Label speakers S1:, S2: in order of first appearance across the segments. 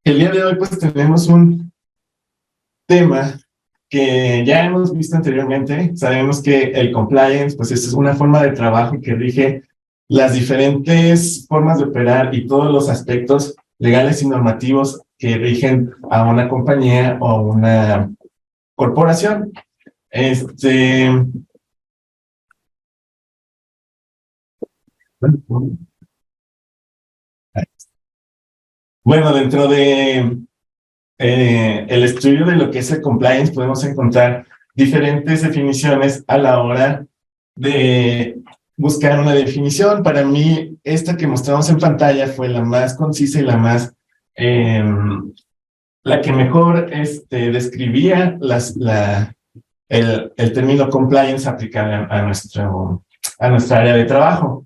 S1: El día de hoy pues tenemos un tema que ya hemos visto anteriormente. Sabemos que el compliance pues es una forma de trabajo que rige las diferentes formas de operar y todos los aspectos legales y normativos que rigen a una compañía o una corporación. Bueno, dentro de el estudio de lo que es el compliance podemos encontrar diferentes definiciones a la hora de buscar una definición. Para mí, esta que mostramos en pantalla fue la más concisa y la que mejor describía el término compliance aplicado a nuestra área de trabajo.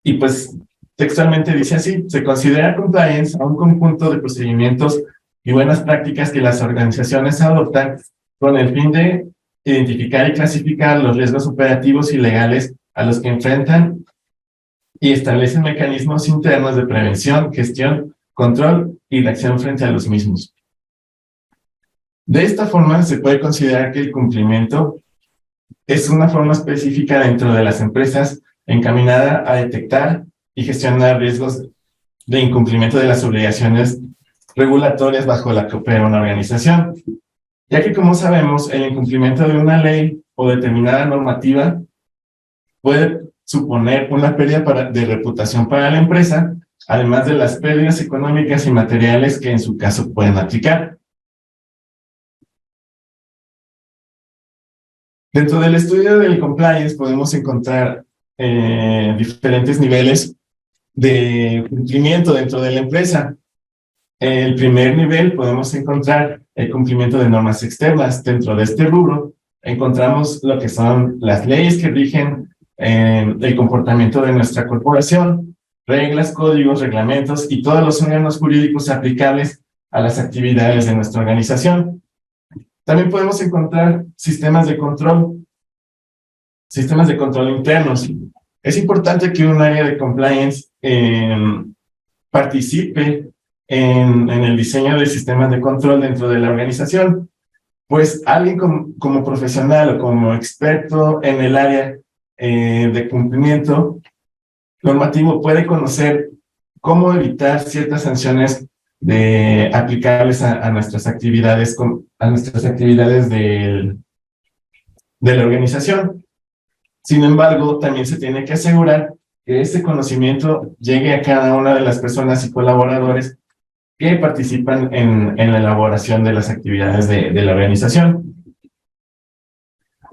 S1: Y pues textualmente dice así: se considera compliance a un conjunto de procedimientos y buenas prácticas que las organizaciones adoptan con el fin de identificar y clasificar los riesgos operativos y legales a los que enfrentan y establecen mecanismos internos de prevención, gestión, control y reacción frente a los mismos. De esta forma, se puede considerar que el cumplimiento es una forma específica dentro de las empresas encaminada a detectar y gestionar riesgos de incumplimiento de las obligaciones regulatorias bajo la que opera una organización, ya que, como sabemos, el incumplimiento de una ley o determinada normativa puede suponer una pérdida de reputación para la empresa, además de las pérdidas económicas y materiales que en su caso pueden aplicar. Dentro del estudio del compliance podemos encontrar diferentes niveles de cumplimiento dentro de la empresa. El primer nivel podemos encontrar el cumplimiento de normas externas. Dentro de este rubro encontramos lo que son las leyes que rigen el comportamiento de nuestra corporación, reglas, códigos, reglamentos y todos los órganos jurídicos aplicables a las actividades de nuestra organización. También podemos encontrar sistemas de control internos. Es importante que un área de compliance participe en el diseño de sistemas de control dentro de la organización, pues alguien como profesional o como experto en el área de cumplimiento normativo puede conocer cómo evitar ciertas sanciones aplicables a nuestras actividades, de la organización. Sin embargo, también se tiene que asegurar que este conocimiento llegue a cada una de las personas y colaboradores que participan en la elaboración de las actividades de la organización.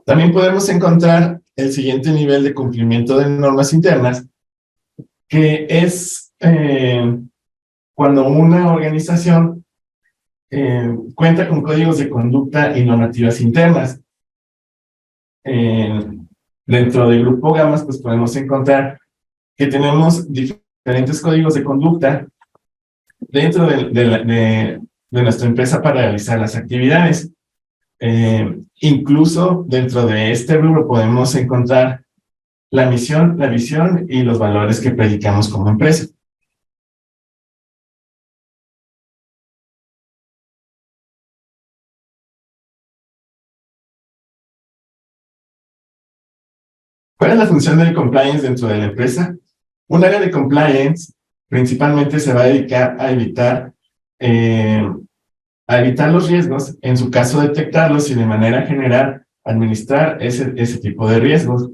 S1: También podemos encontrar el siguiente nivel de cumplimiento de normas internas, que es cuando una organización cuenta con códigos de conducta y normativas internas. Dentro del grupo Gamas, pues podemos encontrar que tenemos diferentes códigos de conducta dentro de nuestra empresa para realizar las actividades. Incluso dentro de este rubro podemos encontrar la misión, la visión y los valores que predicamos como empresa. ¿Cuál es la función del compliance dentro de la empresa? Un área de compliance principalmente se va a dedicar a evitar los riesgos, en su caso detectarlos y de manera general administrar ese tipo de riesgos.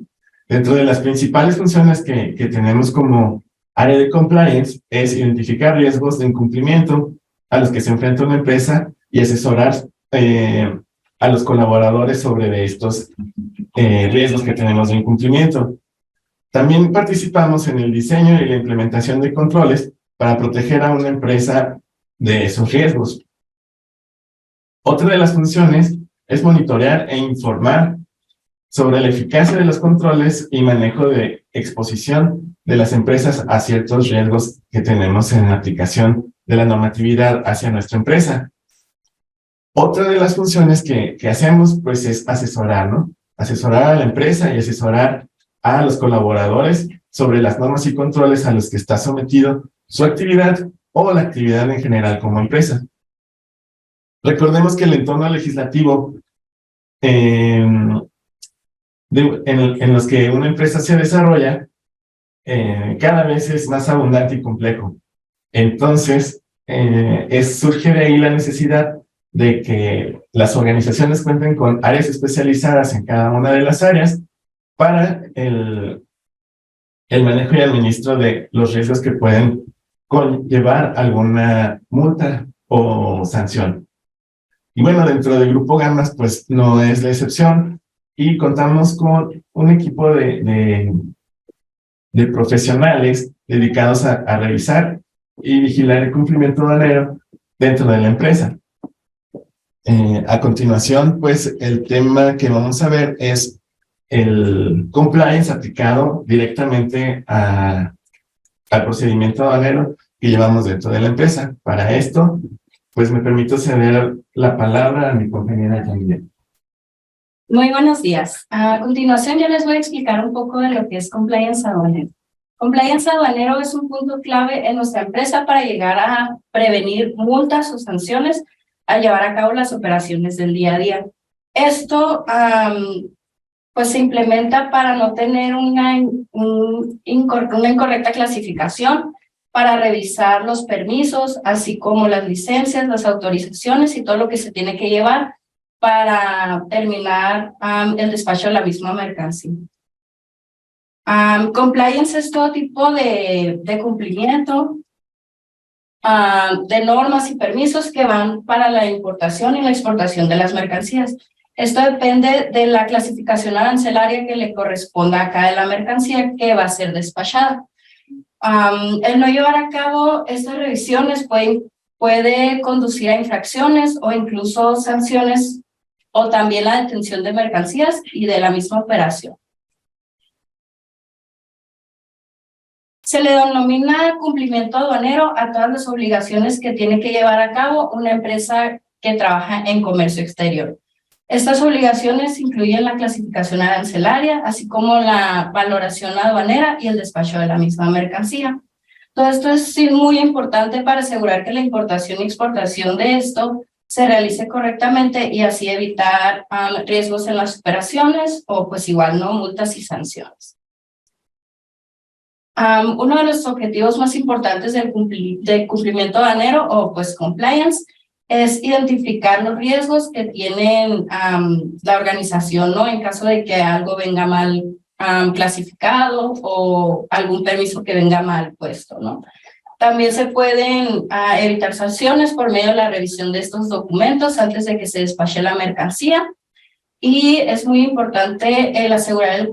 S1: Dentro de las principales funciones que tenemos como área de compliance es identificar riesgos de incumplimiento a los que se enfrenta una empresa y asesorar a los colaboradores sobre estos riesgos que tenemos de incumplimiento. También participamos en el diseño y la implementación de controles para proteger a una empresa de esos riesgos. Otra de las funciones es monitorear e informar sobre la eficacia de los controles y manejo de exposición de las empresas a ciertos riesgos que tenemos en la aplicación de la normatividad hacia nuestra empresa. Otra de las funciones que hacemos, pues, es asesorar, ¿no? Asesorar a la empresa y asesorar a los colaboradores sobre las normas y controles a los que está sometido su actividad o la actividad en general como empresa. Recordemos que el entorno legislativo en los que una empresa se desarrolla cada vez es más abundante y complejo. Entonces, surge de ahí la necesidad de que las organizaciones cuenten con áreas especializadas en cada una de las áreas para el manejo y administro de los riesgos que pueden conllevar alguna multa o sanción. Y bueno, dentro del Grupo Gamas, pues no es la excepción y contamos con un equipo de profesionales dedicados a revisar y vigilar el cumplimiento aduanero dentro de la empresa. A continuación, pues el tema que vamos a ver es el compliance aplicado directamente al procedimiento aduanero que llevamos dentro de la empresa. Para esto, pues me permito ceder la palabra a mi compañera Yamile.
S2: Muy buenos días. A continuación yo les voy a explicar un poco de lo que es compliance aduanero. Compliance aduanero es un punto clave en nuestra empresa para llegar a prevenir multas o sanciones al llevar a cabo las operaciones del día a día. Esto pues se implementa para no tener una incorrecta clasificación, para revisar los permisos, así como las licencias, las autorizaciones y todo lo que se tiene que llevar para terminar el despacho de la misma mercancía. Compliance es todo tipo de cumplimiento de normas y permisos que van para la importación y la exportación de las mercancías. Esto depende de la clasificación arancelaria que le corresponda a cada de la mercancía que va a ser despachada. El no llevar a cabo estas revisiones puede conducir a infracciones o incluso sanciones o también la detención de mercancías y de la misma operación. Se le denomina cumplimiento aduanero a todas las obligaciones que tiene que llevar a cabo una empresa que trabaja en comercio exterior. Estas obligaciones incluyen la clasificación arancelaria, así como la valoración aduanera y el despacho de la misma mercancía. Todo esto es muy importante para asegurar que la importación y exportación de esto se realice correctamente y así evitar riesgos en las operaciones o pues igual no multas y sanciones. Uno de los objetivos más importantes del cumplimiento aduanero o pues compliance es identificar los riesgos que tienen la organización, ¿no? En caso de que algo venga mal clasificado o algún permiso que venga mal puesto, ¿no? También se pueden evitar sanciones por medio de la revisión de estos documentos antes de que se despache la mercancía. Y es muy importante el asegurar el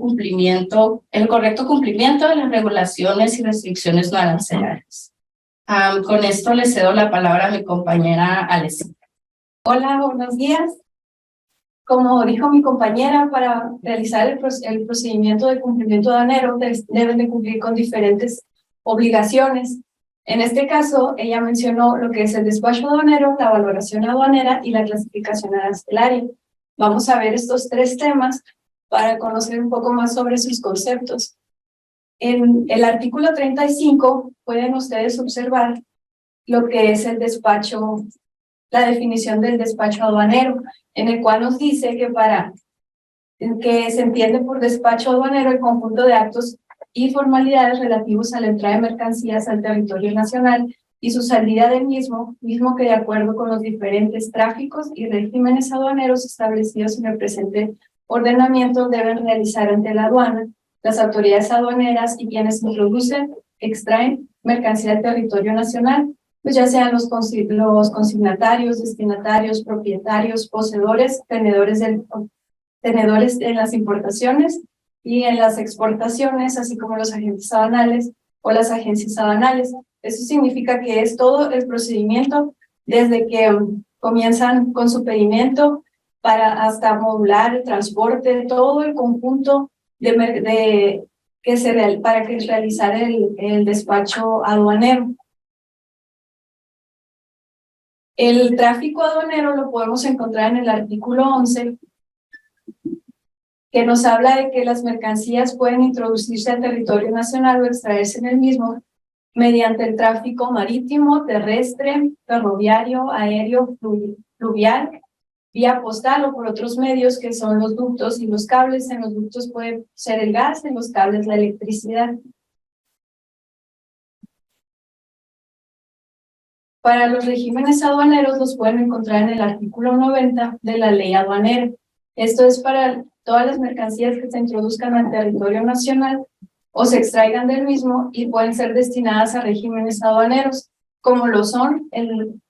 S2: correcto cumplimiento de las regulaciones y restricciones no arancelarias. Con esto le cedo la palabra a mi compañera Alessia.
S3: Hola, buenos días. Como dijo mi compañera, para realizar el procedimiento de cumplimiento aduanero deben de cumplir con diferentes obligaciones. En este caso, ella mencionó lo que es el despacho aduanero, la valoración aduanera y la clasificación arancelaria. Vamos a ver estos tres temas para conocer un poco más sobre sus conceptos. En el artículo 35 pueden ustedes observar lo que es el despacho, la definición del despacho aduanero, en el cual nos dice que se entiende por despacho aduanero el conjunto de actos y formalidades relativos a la entrada de mercancías al territorio nacional y su salida del mismo que de acuerdo con los diferentes tráficos y regímenes aduaneros establecidos en el presente ordenamiento deben realizar ante la aduana las autoridades aduaneras y quienes introducen, extraen mercancía del territorio nacional, pues ya sean los consignatarios, destinatarios, propietarios, poseedores, tenedores en las importaciones y en las exportaciones, así como los agentes aduanales o las agencias aduanales. Eso significa que es todo el procedimiento desde que comienzan con su pedimento hasta modular el transporte, todo el conjunto para realizar el despacho aduanero. El tráfico aduanero lo podemos encontrar en el artículo 11, que nos habla de que las mercancías pueden introducirse al territorio nacional o extraerse en el mismo mediante el tráfico marítimo, terrestre, ferroviario, aéreo, fluvial, vía postal o por otros medios que son los ductos y los cables. En los ductos puede ser el gas, en los cables la electricidad. Para los regímenes aduaneros los pueden encontrar en el artículo 90 de la ley aduanera. Esto es para todas las mercancías que se introduzcan al territorio nacional o se extraigan del mismo y pueden ser destinadas a regímenes aduaneros, como lo son el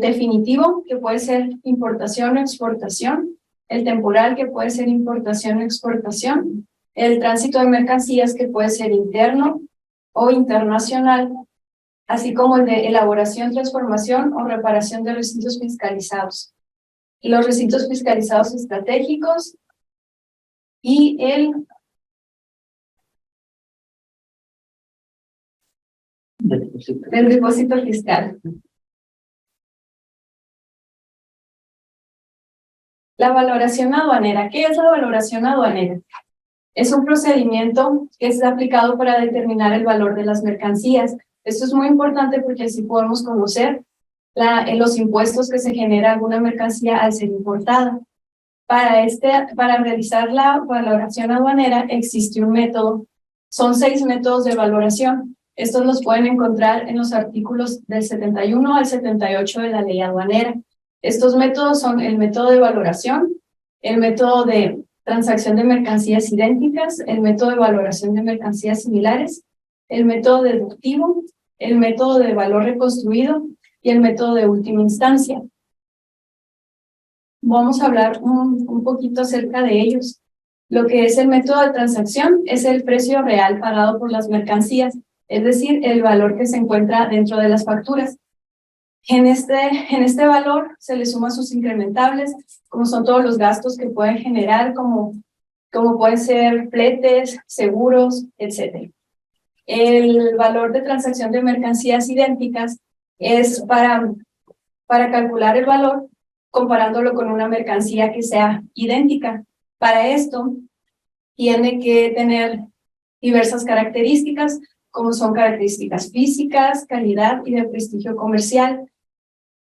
S3: definitivo, que puede ser importación o exportación, el temporal, que puede ser importación o exportación, el tránsito de mercancías, que puede ser interno o internacional, así como el de elaboración, transformación o reparación de recintos fiscalizados. Los recintos fiscalizados estratégicos y el del depósito fiscal. La valoración aduanera. ¿Qué es la valoración aduanera? Es un procedimiento que es aplicado para determinar el valor de las mercancías. Esto es muy importante porque así podemos conocer los impuestos que se genera alguna mercancía al ser importada. Para realizar la valoración aduanera existe un método. Son 6 métodos de valoración. Estos los pueden encontrar en los artículos del 71 al 78 de la ley aduanera. Estos métodos son el método de valoración, el método de transacción de mercancías idénticas, el método de valoración de mercancías similares, el método deductivo, el método de valor reconstruido y el método de última instancia. Vamos a hablar un poquito acerca de ellos. Lo que es el método de transacción es el precio real pagado por las mercancías, es decir, el valor que se encuentra dentro de las facturas. En este valor se le suman sus incrementables, como son todos los gastos que pueden generar, como pueden ser fletes, seguros, etc. El valor de transacción de mercancías idénticas es para calcular el valor comparándolo con una mercancía que sea idéntica. Para esto, tiene que tener diversas características, como son características físicas, calidad y de prestigio comercial,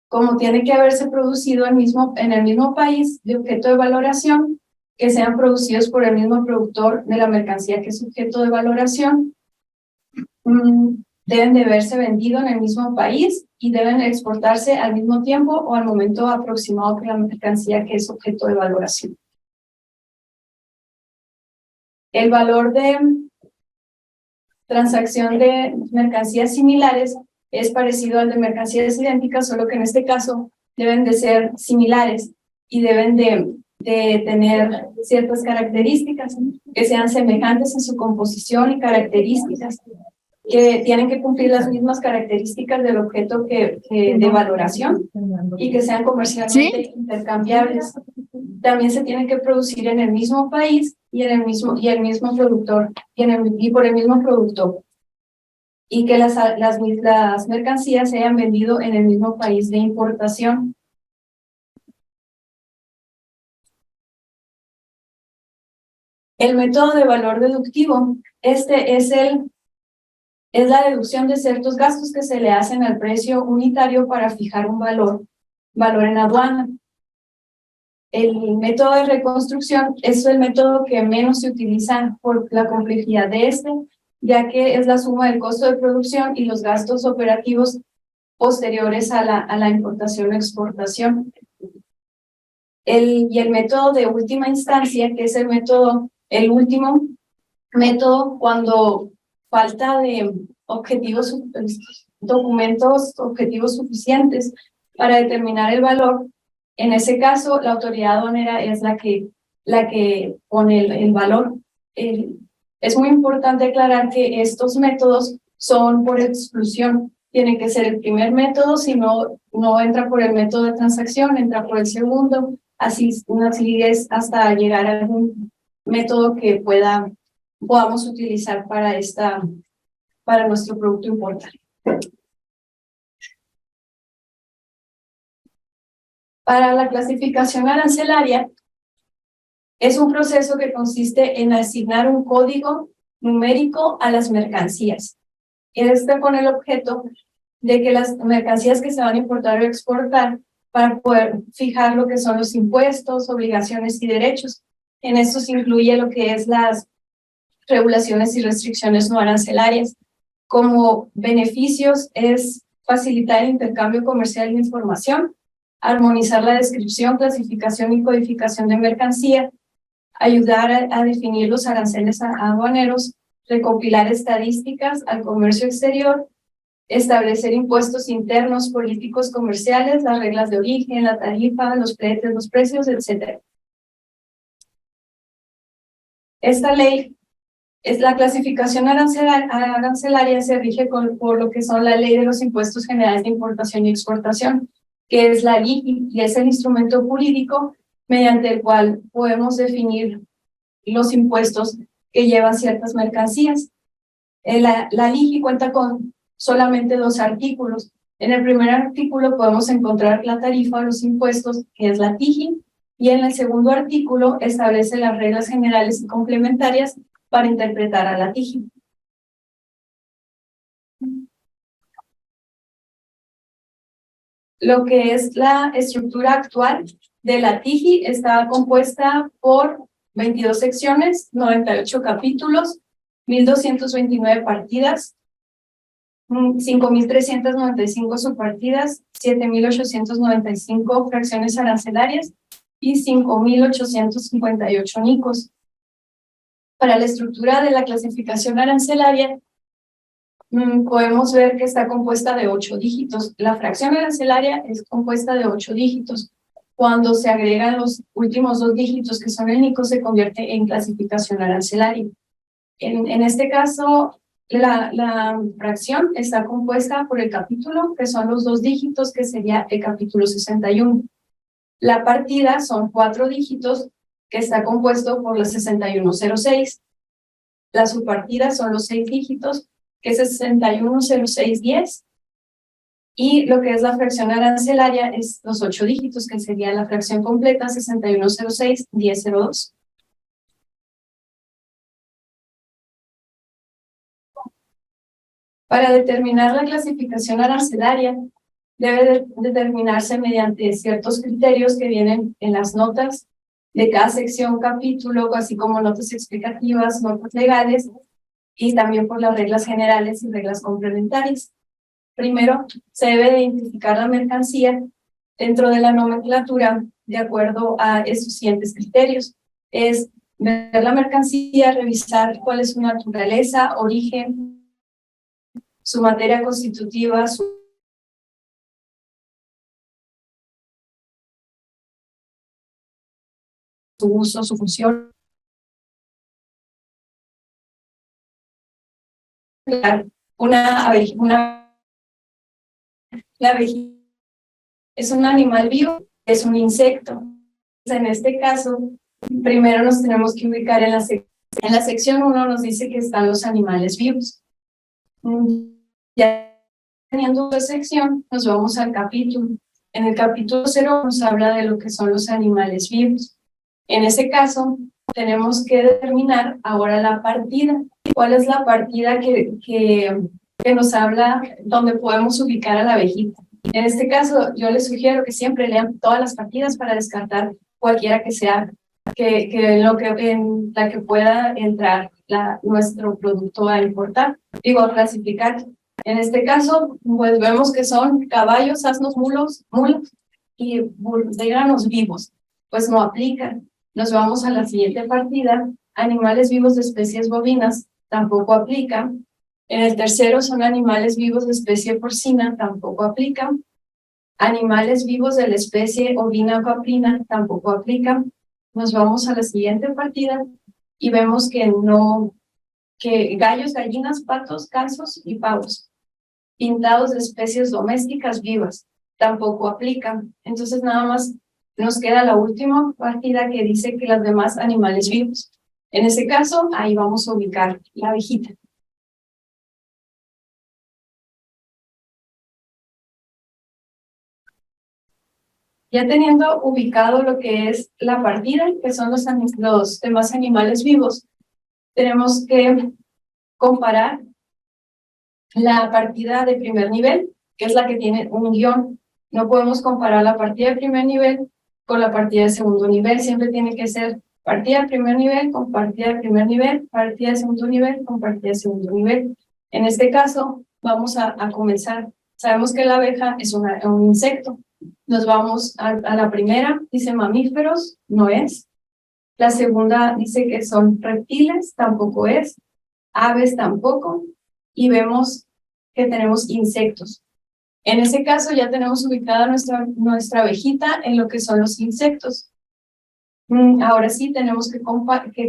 S3: como tiene que haberse producido en el mismo país de objeto de valoración, que sean producidos por el mismo productor de la mercancía que es objeto de valoración, deben de haberse vendido en el mismo país y deben exportarse al mismo tiempo o al momento aproximado que la mercancía que es objeto de valoración. El valor de transacción de mercancías similares es parecido al de mercancías idénticas, solo que en este caso deben de ser similares y deben de tener ciertas características que sean semejantes en su composición y características, que tienen que cumplir las mismas características del objeto de valoración y que sean comercialmente intercambiables. También se tienen que producir en el mismo país y el mismo productor y por el mismo productor, y que las mercancías se hayan vendido en el mismo país de importación. El método de valor deductivo, es la deducción de ciertos gastos que se le hacen al precio unitario para fijar un valor en aduana. El método de reconstrucción es el método que menos se utiliza por la complejidad de ya que es la suma del costo de producción y los gastos operativos posteriores a la importación o exportación. Y el método de última instancia, que es el último método cuando falta de documentos objetivos suficientes para determinar el valor. En ese caso, la autoridad aduanera es la que pone el valor. Es muy importante aclarar que estos métodos son por exclusión. Tiene que ser el primer método, si no entra por el método de transacción, entra por el segundo, así es hasta llegar a algún método que podamos utilizar para nuestro producto importado. Para la clasificación arancelaria, es un proceso que consiste en asignar un código numérico a las mercancías. con el objeto de que las mercancías que se van a importar o exportar, para poder fijar lo que son los impuestos, obligaciones y derechos. En esto se incluye lo que es las regulaciones y restricciones no arancelarias. Como beneficios es facilitar el intercambio comercial de información, armonizar la descripción, clasificación y codificación de mercancía, ayudar a definir los aranceles aduaneros, recopilar estadísticas al comercio exterior, establecer impuestos internos, políticos comerciales, las reglas de origen, la tarifa, los fletes, los precios, etc. Esta ley es la clasificación arancelaria, se rige por lo que son la ley de los impuestos generales de importación y exportación, que es la LIGI, y es el instrumento jurídico mediante el cual podemos definir los impuestos que llevan ciertas mercancías. La LIGI cuenta con solamente 2 artículos. En el primer artículo podemos encontrar la tarifa o los impuestos, que es la TIJI, y en el segundo artículo establece las reglas generales y complementarias para interpretar a la TIJI. Lo que es la estructura actual de la TIJI está compuesta por 22 secciones, 98 capítulos, 1.229 partidas, 5.395 subpartidas, 7.895 fracciones arancelarias y 5.858 NICOs. Para la estructura de la clasificación arancelaria, podemos ver que está compuesta de 8 dígitos. La fracción arancelaria es compuesta de 8 dígitos. Cuando se agregan los últimos 2 dígitos, que son el NICO, se convierte en clasificación arancelaria. En este caso, la fracción está compuesta por el capítulo, que son los 2 dígitos, que sería el capítulo 61. La partida son 4 dígitos, que está compuesto por la 6106. La subpartida son los 6 dígitos, que es 610610. Y lo que es la fracción arancelaria es los 8 dígitos, que sería la fracción completa 61061002. Para determinar la clasificación arancelaria, debe determinarse mediante ciertos criterios que vienen en las notas de cada sección, capítulo, así como notas explicativas, notas legales, y también por las reglas generales y reglas complementarias. Primero, se debe de identificar la mercancía dentro de la nomenclatura de acuerdo a estos siguientes criterios. Es ver la mercancía, revisar cuál es su naturaleza, origen, su materia constitutiva, su uso, su función. La abejita es un animal vivo, es un insecto. En este caso, primero nos tenemos que ubicar en la sección 1, nos dice que están los animales vivos. Ya teniendo esta sección, nos vamos al capítulo. En el capítulo 0 nos habla de lo que son los animales vivos. En ese caso, tenemos que determinar ahora la partida. ¿Cuál es la partida que nos habla donde podemos ubicar a la abejita? En este caso, yo les sugiero que siempre lean todas las partidas para descartar cualquiera que sea, en la que pueda entrar nuestro producto a importar, a clasificar. En este caso, pues vemos que son caballos, asnos, mulos y búlgaros vivos. Pues no aplican. Nos vamos a la siguiente partida. Animales vivos de especies bovinas, tampoco aplican. En el tercero son animales vivos de especie porcina, tampoco aplican. Animales vivos de la especie ovina o caprina, tampoco aplican. Nos vamos a la siguiente partida y vemos que gallos, gallinas, patos, gansos y pavos, pintados de especies domésticas vivas, tampoco aplican. Entonces nada más nos queda la última partida que dice que los demás animales vivos. En ese caso, ahí vamos a ubicar la abejita. Ya teniendo ubicado lo que es la partida, que son los demás animales vivos, tenemos que comparar la partida de primer nivel, que es la que tiene un guión. No podemos comparar la partida de primer nivel con la partida de segundo nivel, siempre tiene que ser partida de primer nivel con partida de primer nivel, partida de segundo nivel con partida de segundo nivel. En este caso, vamos a comenzar. Sabemos que la abeja es un insecto. Nos vamos a la primera, dice mamíferos, no es. La segunda dice que son reptiles, tampoco es. Aves tampoco. Y vemos que tenemos insectos. En ese caso ya tenemos ubicada nuestra abejita en lo que son los insectos. Ahora sí tenemos que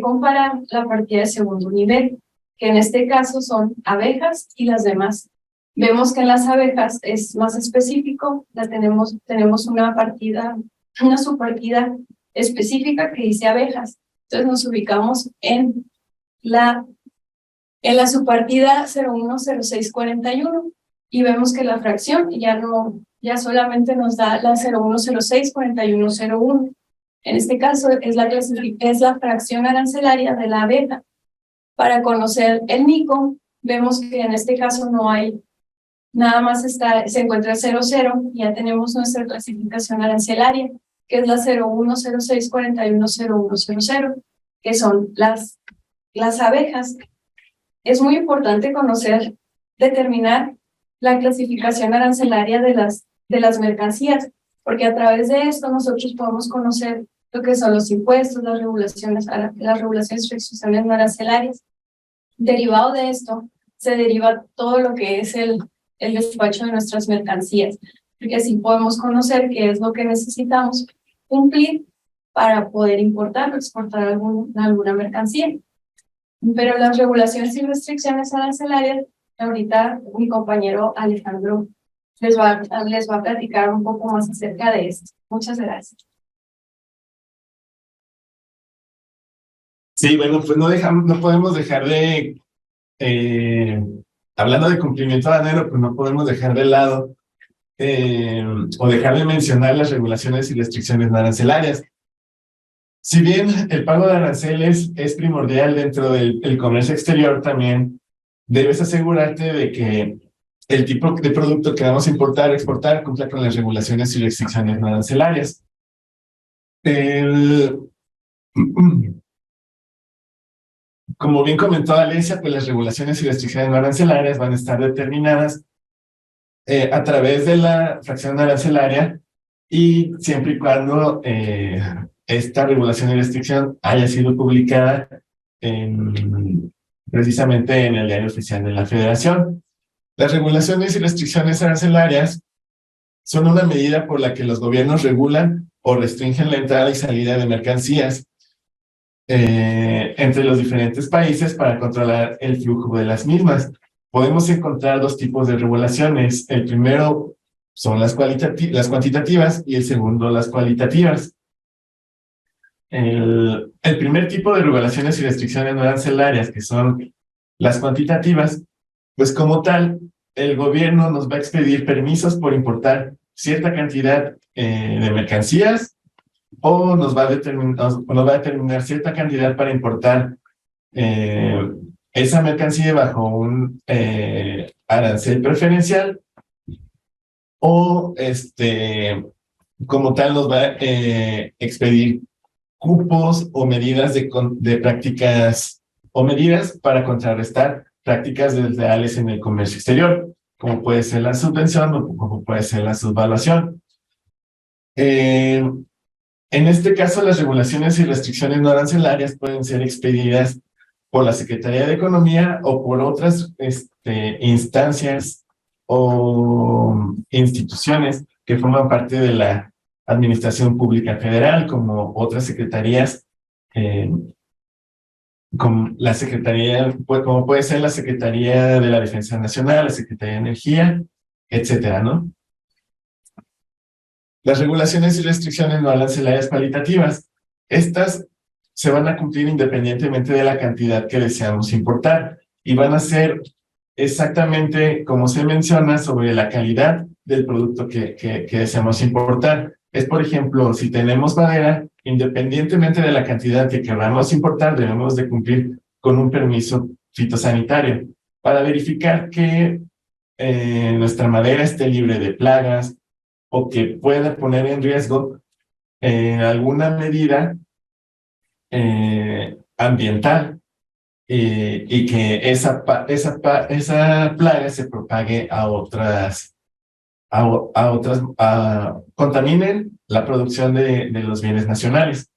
S3: comparar la partida de segundo nivel, que en este caso son abejas y las demás. Vemos que en las abejas es más específico, tenemos una subpartida específica que dice abejas. Entonces nos ubicamos en la subpartida 010641 y vemos que la fracción ya solamente nos da la 01064101. En este caso es la fracción arancelaria de la abeja. Para conocer el mico, vemos que en este caso no hay, nada más se encuentra 00, y ya tenemos nuestra clasificación arancelaria, que es la 0106410100, que son las abejas. Es muy importante determinar la clasificación arancelaria de las mercancías, porque a través de esto nosotros podemos conocer lo que son los impuestos, las regulaciones y restricciones no arancelarias. Derivado de esto, se deriva todo lo que es el despacho de nuestras mercancías, porque así podemos conocer qué es lo que necesitamos cumplir para poder importar o exportar alguna mercancía. Pero las regulaciones y restricciones arancelarias, ahorita mi compañero Alejandro les va a platicar un poco más acerca de esto. Muchas gracias.
S1: Sí, bueno, pues no podemos dejar de, hablando de cumplimiento aduanero, pues no podemos dejar de lado o dejar de mencionar las regulaciones y restricciones no arancelarias. Si bien el pago de aranceles es primordial dentro del comercio exterior, también debes asegurarte de que el tipo de producto que vamos a importar o exportar cumpla con las regulaciones y restricciones no arancelarias. Como bien comentó Alesia, pues las regulaciones y restricciones no arancelarias van a estar determinadas a través de la fracción arancelaria, y siempre y cuando esta regulación y restricción haya sido publicada precisamente en el Diario Oficial de la Federación. Las regulaciones y restricciones arancelarias son una medida por la que los gobiernos regulan o restringen la entrada y salida de mercancías entre los diferentes países para controlar el flujo de las mismas. Podemos encontrar dos tipos de regulaciones. El primero son las cuantitativas y el segundo las cualitativas. El primer tipo de regulaciones y restricciones no arancelarias, que son las cuantitativas, pues como tal, el gobierno nos va a expedir permisos por importar cierta cantidad de mercancías, o nos va a determinar cierta cantidad para importar esa mercancía bajo un arancel preferencial, o como tal nos va a expedir cupos o medidas de prácticas o medidas para contrarrestar prácticas desleales en el comercio exterior, como puede ser la subvención o como puede ser la subvaluación. En este caso, las regulaciones y restricciones no arancelarias pueden ser expedidas por la Secretaría de Economía o por otras instancias o instituciones que forman parte de la Administración Pública Federal, como otras secretarías, como la Secretaría, como puede ser la Secretaría de la Defensa Nacional, la Secretaría de Energía, etcétera, ¿no? Las regulaciones y restricciones no arancelarias cualitativas. Estas se van a cumplir independientemente de la cantidad que deseamos importar, y van a ser exactamente como se menciona sobre la calidad del producto que deseamos importar. Es, por ejemplo, si tenemos madera, independientemente de la cantidad que queramos importar, debemos de cumplir con un permiso fitosanitario para verificar que nuestra madera esté libre de plagas o que pueda poner en riesgo alguna medida ambiental y que esa plaga se propague contaminen la producción de los bienes nacionales.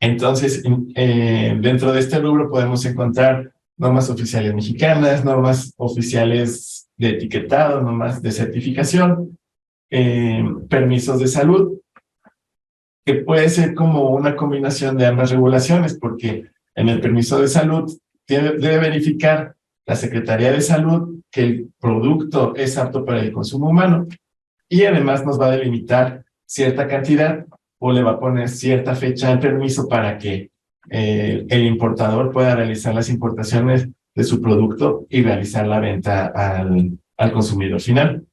S1: Entonces, dentro de este rubro podemos encontrar normas oficiales mexicanas, normas oficiales de etiquetado, normas de certificación, permisos de salud, que puede ser como una combinación de ambas regulaciones, porque en el permiso de salud debe verificar la Secretaría de Salud que el producto es apto para el consumo humano y además nos va a delimitar cierta cantidad o le va a poner cierta fecha al permiso para que el importador pueda realizar las importaciones de su producto y realizar la venta al consumidor final.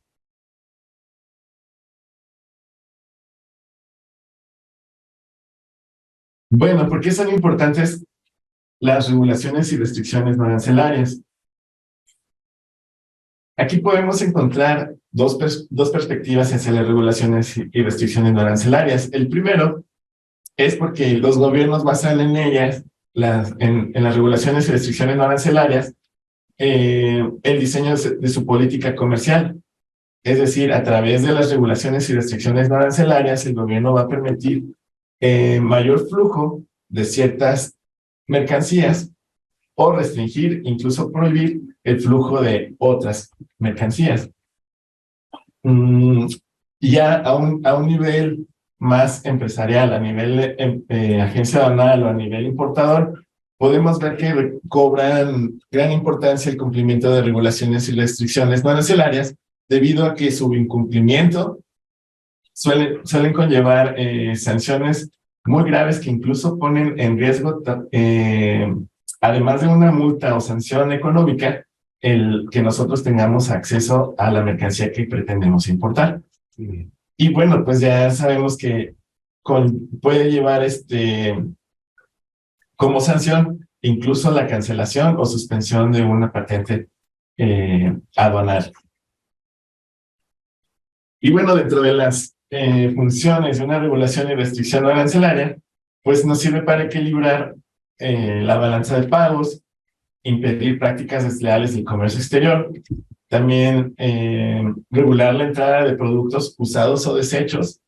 S1: Bueno, ¿por qué son importantes las regulaciones y restricciones no arancelarias? Aquí podemos encontrar dos perspectivas hacia las regulaciones y restricciones no arancelarias. El primero es porque los gobiernos basan en ellas, en las regulaciones y restricciones no arancelarias, el diseño de su política comercial. Es decir, a través de las regulaciones y restricciones no arancelarias, el gobierno va a permitir mayor flujo de ciertas mercancías o restringir, incluso prohibir el flujo de otras mercancías. Ya a un nivel más empresarial, a nivel agencia aduanal o a nivel importador, podemos ver que cobran gran importancia el cumplimiento de regulaciones y restricciones no arancelarias, debido a que su incumplimiento suelen conllevar sanciones muy graves que incluso ponen en riesgo, además de una multa o sanción económica, el que nosotros tengamos acceso a la mercancía que pretendemos importar. Y bueno, pues ya sabemos que puede llevar como sanción incluso la cancelación o suspensión de una patente aduanal. Y bueno, dentro de las funciones de una regulación y restricción arancelaria, pues nos sirve para equilibrar la balanza de pagos, impedir prácticas desleales del comercio exterior, también regular la entrada de productos usados o desechos,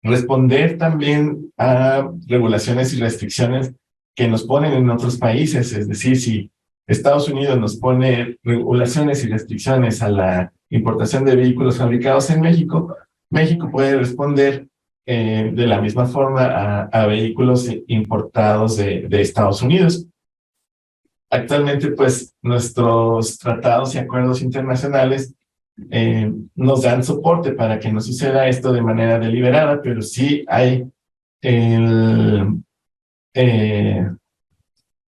S1: responder también a regulaciones y restricciones que nos ponen en otros países, es decir, si Estados Unidos nos pone regulaciones y restricciones a la importación de vehículos fabricados en México, México puede responder de la misma forma a vehículos importados de Estados Unidos. Actualmente, pues, nuestros tratados y acuerdos internacionales nos dan soporte para que no suceda esto de manera deliberada, pero sí hay en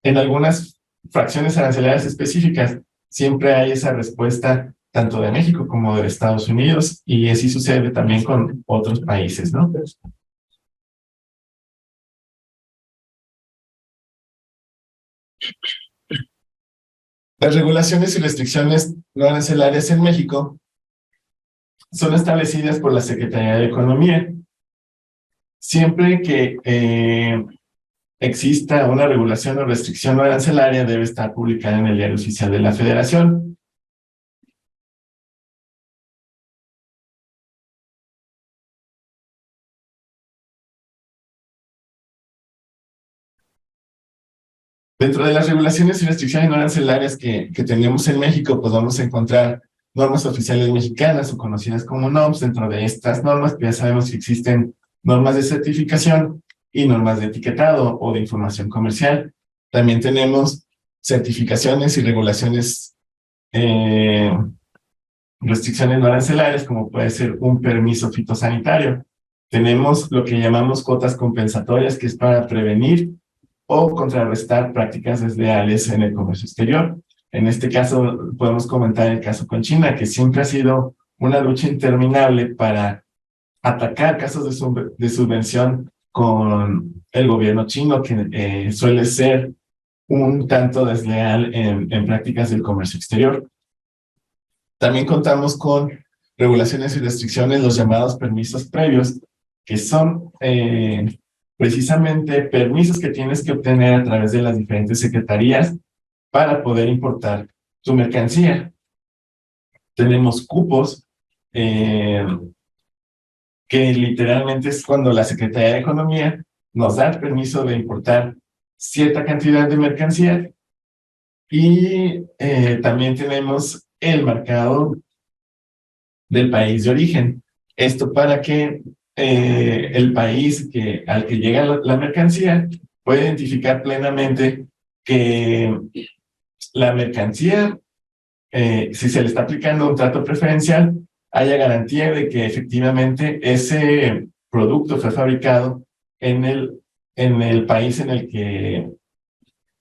S1: algunas fracciones arancelarias específicas, siempre hay esa respuesta tanto de México como de Estados Unidos, y así sucede también con otros países, ¿no? Las regulaciones y restricciones no arancelarias en México son establecidas por la Secretaría de Economía. Siempre que exista una regulación o restricción no arancelaria, debe estar publicada en el Diario Oficial de la Federación. Dentro de las regulaciones y restricciones no arancelarias que tenemos en México, pues vamos a encontrar normas oficiales mexicanas o conocidas como NOMS. Dentro de estas normas, pues ya sabemos que existen normas de certificación y normas de etiquetado o de información comercial. También tenemos certificaciones y regulaciones, restricciones no arancelarias, como puede ser un permiso fitosanitario. Tenemos lo que llamamos cuotas compensatorias, que es para prevenir o contrarrestar prácticas desleales en el comercio exterior. En este caso, podemos comentar el caso con China, que siempre ha sido una lucha interminable para atacar casos de subvención con el gobierno chino, que suele ser un tanto desleal en prácticas del comercio exterior. También contamos con regulaciones y restricciones, los llamados permisos previos, que son precisamente permisos que tienes que obtener a través de las diferentes secretarías para poder importar tu mercancía. Tenemos cupos, que literalmente es cuando la Secretaría de Economía nos da el permiso de importar cierta cantidad de mercancía. Y también tenemos el marcado del país de origen. Esto para que el país al que llega la mercancía pueda identificar plenamente que la mercancía, si se le está aplicando un trato preferencial, haya garantía de que efectivamente ese producto fue fabricado en el país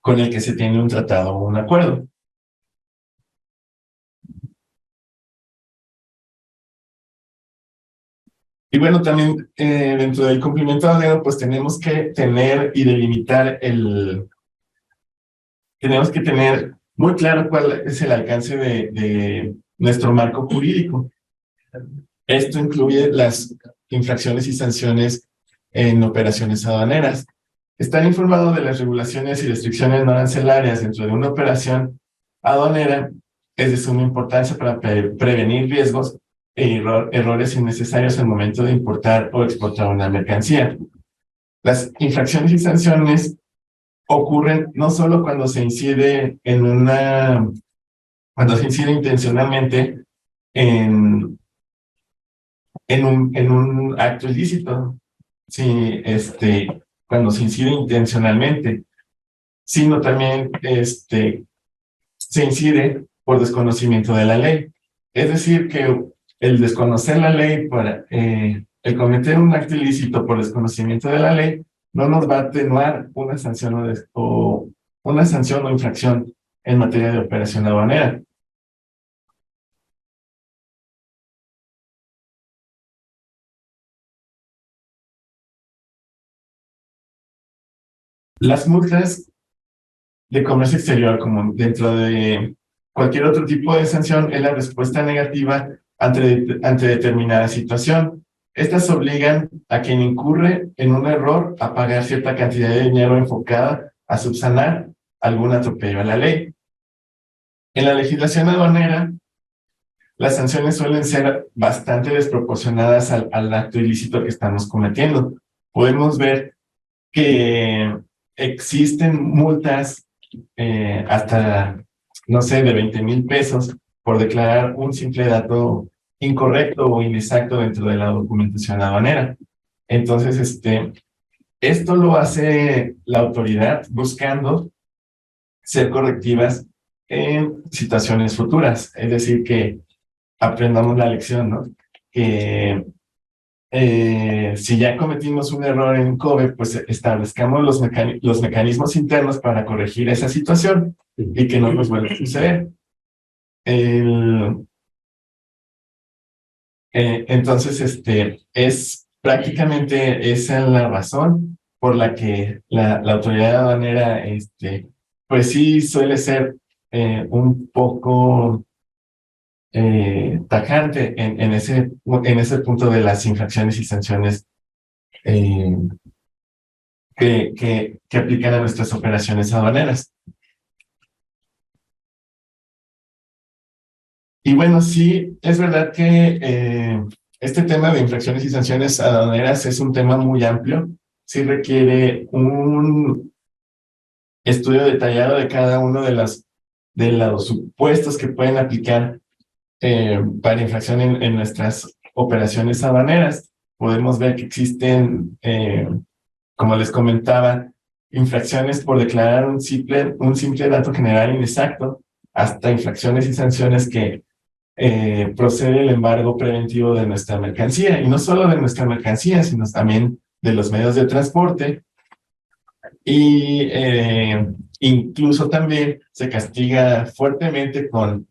S1: con el que se tiene un tratado o un acuerdo. Y bueno, también dentro del cumplimiento aduanero, pues tenemos que tener y delimitar tenemos que tener muy claro cuál es el alcance de nuestro marco jurídico. Esto incluye las infracciones y sanciones en operaciones aduaneras. Estar informado de las regulaciones y restricciones no arancelarias dentro de una operación aduanera es de suma importancia para prevenir riesgos e errores innecesarios al momento de importar o exportar una mercancía. Las infracciones y sanciones ocurren no solo cuando se incide cuando se incide intencionalmente en un acto ilícito, sí, cuando se incide intencionalmente, sino también se incide por desconocimiento de la ley. Es decir, que el desconocer la ley, el cometer un acto ilícito por desconocimiento de la ley, no nos va a atenuar una sanción o infracción en materia de operación aduanera. Las multas de comercio exterior, como dentro de cualquier otro tipo de sanción, es la respuesta negativa ante determinada situación. Estas obligan a quien incurre en un error a pagar cierta cantidad de dinero enfocada a subsanar algún atropello a la ley. En la legislación aduanera, las sanciones suelen ser bastante desproporcionadas al acto ilícito que estamos cometiendo. Podemos ver que existen multas hasta, no sé, de 20,000 pesos por declarar un simple dato incorrecto o inexacto dentro de la documentación aduanera. Entonces, esto lo hace la autoridad buscando ser correctivas en situaciones futuras, es decir, que aprendamos la lección, ¿no? Que si ya cometimos un error en COBE, pues establezcamos los mecanismos internos para corregir esa situación y que no nos vuelva a suceder. Entonces, es prácticamente esa la razón por la que la autoridad aduanera, pues sí suele ser un poco tajante en ese punto de las infracciones y sanciones que aplican a nuestras operaciones aduaneras. Y bueno, sí, es verdad que este tema de infracciones y sanciones aduaneras es un tema muy amplio. Sí requiere un estudio detallado de cada uno de los supuestos que pueden aplicar para infracción en nuestras operaciones aduaneras. Podemos ver que existen, como les comentaba, infracciones por declarar un simple dato general inexacto, hasta infracciones y sanciones que procede el embargo preventivo de nuestra mercancía, y no solo de nuestra mercancía, sino también de los medios de transporte, y incluso también se castiga fuertemente con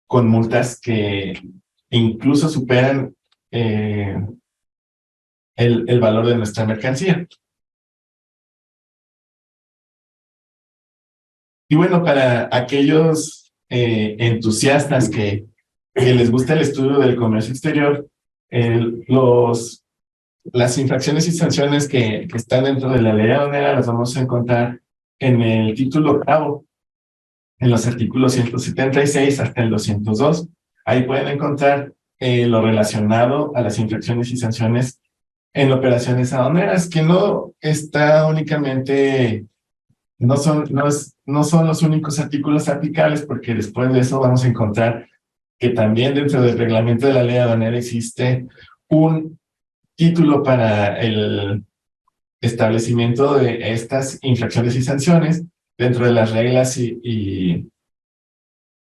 S1: multas que incluso superan el valor de nuestra mercancía. Y bueno, para aquellos entusiastas que les gusta el estudio del comercio exterior, las infracciones y sanciones que están dentro de la ley aduanera las vamos a encontrar en el título 8, en los artículos 176 hasta el 202. Ahí pueden encontrar lo relacionado a las infracciones y sanciones en operaciones aduaneras, que no está únicamente, no son los únicos artículos aplicables, porque después de eso vamos a encontrar que también dentro del reglamento de la ley aduanera existe un título para el establecimiento de estas infracciones y sanciones dentro de las reglas y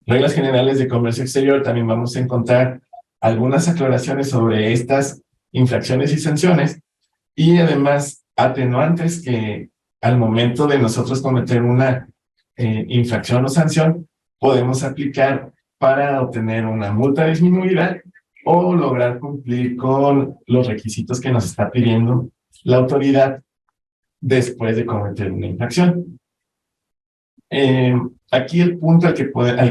S1: reglas generales de comercio exterior. También vamos a encontrar algunas aclaraciones sobre estas infracciones y sanciones, y además atenuantes que al momento de nosotros cometer una infracción o sanción podemos aplicar para obtener una multa disminuida o lograr cumplir con los requisitos que nos está pidiendo la autoridad después de cometer una infracción. Aquí el punto al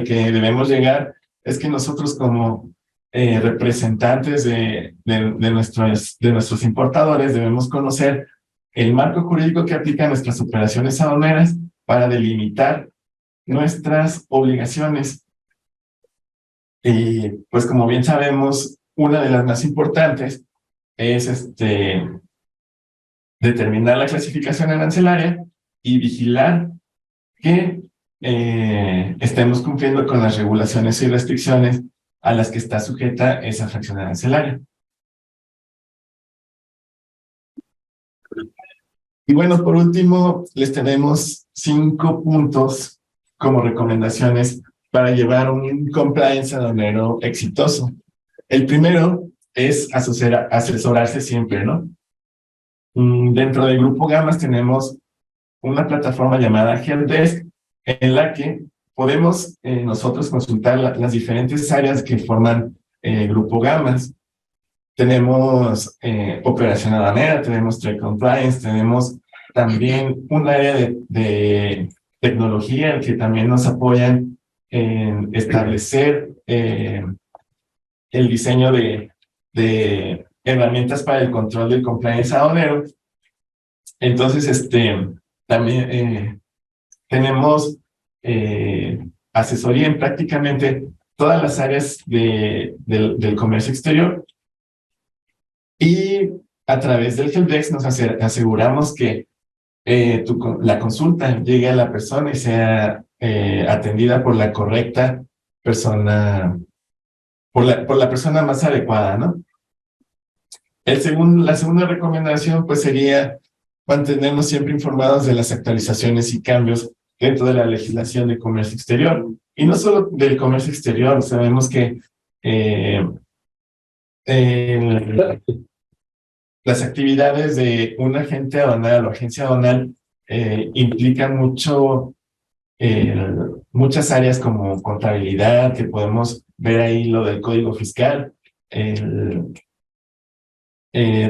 S1: que debemos llegar es que nosotros como representantes de nuestros importadores debemos conocer el marco jurídico que aplica a nuestras operaciones aduaneras para delimitar nuestras obligaciones. Y pues como bien sabemos, una de las más importantes es determinar la clasificación arancelaria y vigilar que estemos cumpliendo con las regulaciones y restricciones a las que está sujeta esa fracción arancelaria. Y bueno, por último, les tenemos 5 puntos como recomendaciones para llevar un compliance aduanero exitoso. El primero es asesorarse siempre, ¿no? Dentro del Grupo Gamas tenemos una plataforma llamada Helpdesk, en la que podemos nosotros consultar las diferentes áreas que forman Grupo Gamas. Tenemos operación aduanera, tenemos trade compliance, tenemos también un área de tecnología que también nos apoyan en establecer el diseño de herramientas para el control del compliance aduanero. Entonces, también tenemos asesoría en prácticamente todas las áreas del comercio exterior, y a través del Helpdesk nos aseguramos que la consulta llegue a la persona y sea atendida por la correcta persona, por la persona más adecuada, ¿no? La segunda recomendación pues sería mantenernos siempre informados de las actualizaciones y cambios dentro de la legislación de comercio exterior. Y no solo del comercio exterior, sabemos que las actividades de un agente aduanal o agencia aduanal implican muchas áreas como contabilidad, que podemos ver ahí lo del código fiscal.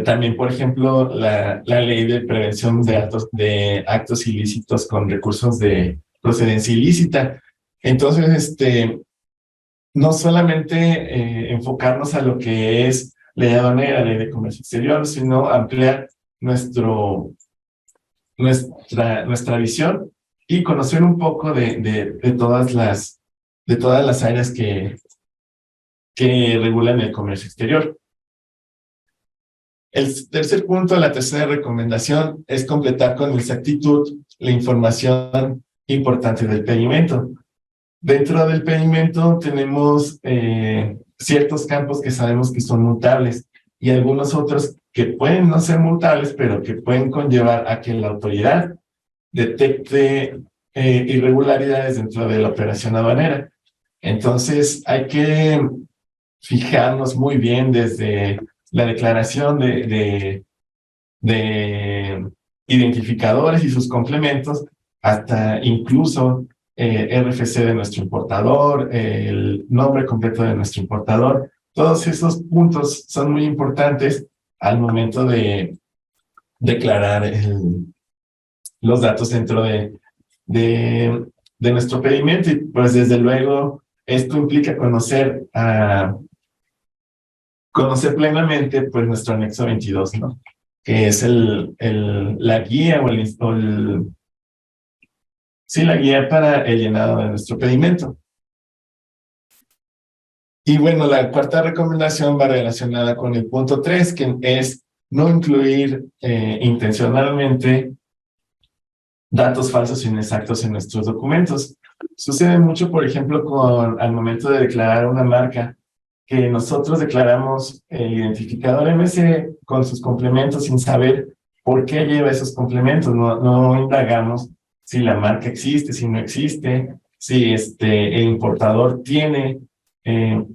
S1: También, por ejemplo, la ley de prevención de actos ilícitos con recursos de procedencia ilícita. Entonces, no solamente enfocarnos a lo que es ley aduanera, ley de comercio exterior, sino ampliar nuestra visión y conocer un poco de todas las áreas que regulan el comercio exterior. El tercer punto, la tercera recomendación, es completar con exactitud la información importante del pedimento. Dentro del pedimento tenemos ciertos campos que sabemos que son mutables y algunos otros que pueden no ser mutables, pero que pueden conllevar a que la autoridad detecte irregularidades dentro de la operación aduanera. Entonces hay que fijarnos muy bien desde la declaración de identificadores y sus complementos, hasta incluso RFC de nuestro importador, el nombre completo de nuestro importador. Todos esos puntos son muy importantes al momento de declarar los datos dentro de nuestro pedimento, y pues desde luego esto implica conocer plenamente pues nuestro anexo 22, ¿no? Que es la guía la guía para el llenado de nuestro pedimento. Y bueno, la cuarta recomendación va relacionada con el punto 3, que es no incluir intencionalmente datos falsos e inexactos en nuestros documentos. Sucede mucho, por ejemplo, al momento de declarar una marca, que nosotros declaramos el identificador MC con sus complementos sin saber por qué lleva esos complementos. No indagamos si la marca existe, si no existe, si el importador tiene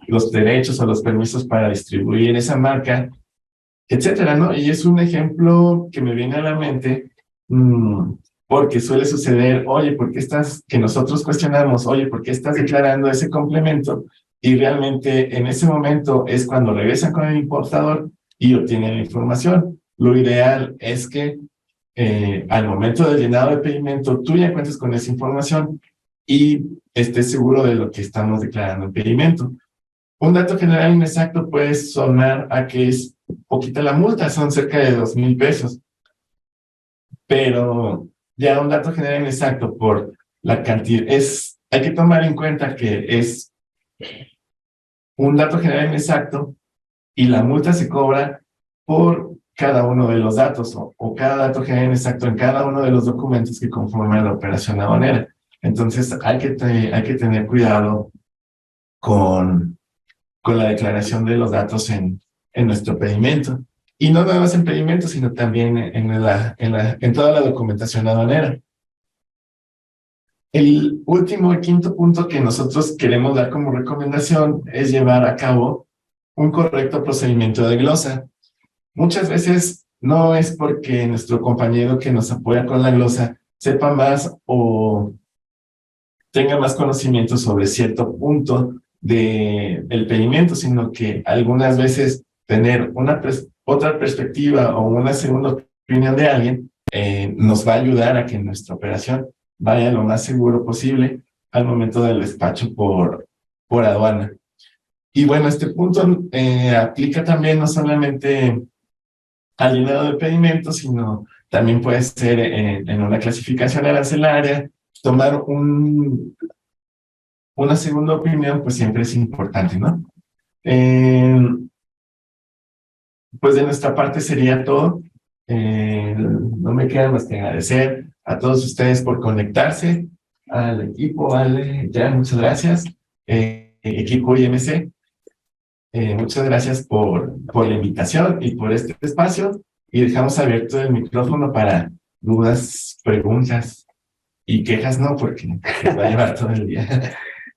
S1: los derechos o los permisos para distribuir esa marca, etcétera, ¿no? Y es un ejemplo que me viene a la mente, porque suele suceder, oye, ¿por qué que nosotros cuestionamos, oye, ¿por qué estás declarando ese complemento? Y realmente en ese momento es cuando regresan con el importador y obtienen la información. Lo ideal es que al momento del llenado de pedimento tú ya cuentes con esa información y estés seguro de lo que estamos declarando en pedimento. Un dato general inexacto puede sonar a que es poquita la multa, son cerca de 2,000 pesos. Pero ya un dato general inexacto por la cantidad, hay que tomar en cuenta que es un dato general inexacto y la multa se cobra por cada uno de los datos o cada dato general inexacto en cada uno de los documentos que conforman la operación aduanera. Entonces hay que tener cuidado con la declaración de los datos en nuestro pedimento. Y no nada más en pedimento, sino también en toda la documentación aduanera. El último y quinto punto que nosotros queremos dar como recomendación es llevar a cabo un correcto procedimiento de glosa. Muchas veces no es porque nuestro compañero que nos apoya con la glosa sepa más o tenga más conocimiento sobre cierto punto del pedimento, sino que algunas veces tener otra perspectiva o una segunda opinión de alguien nos va a ayudar a que nuestra operación vaya lo más seguro posible al momento del despacho por aduana. Y bueno, este punto aplica también no solamente al llenado de pedimento, sino también puede ser en una clasificación arancelaria. Tomar una segunda opinión, pues siempre es importante, ¿no? Pues de nuestra parte sería todo. No me queda más que agradecer a todos ustedes por conectarse, al equipo, ya, muchas gracias. Equipo IMC, muchas gracias por la invitación y por este espacio, y dejamos abierto el micrófono para dudas, preguntas y quejas, no, porque nos va a llevar todo el día.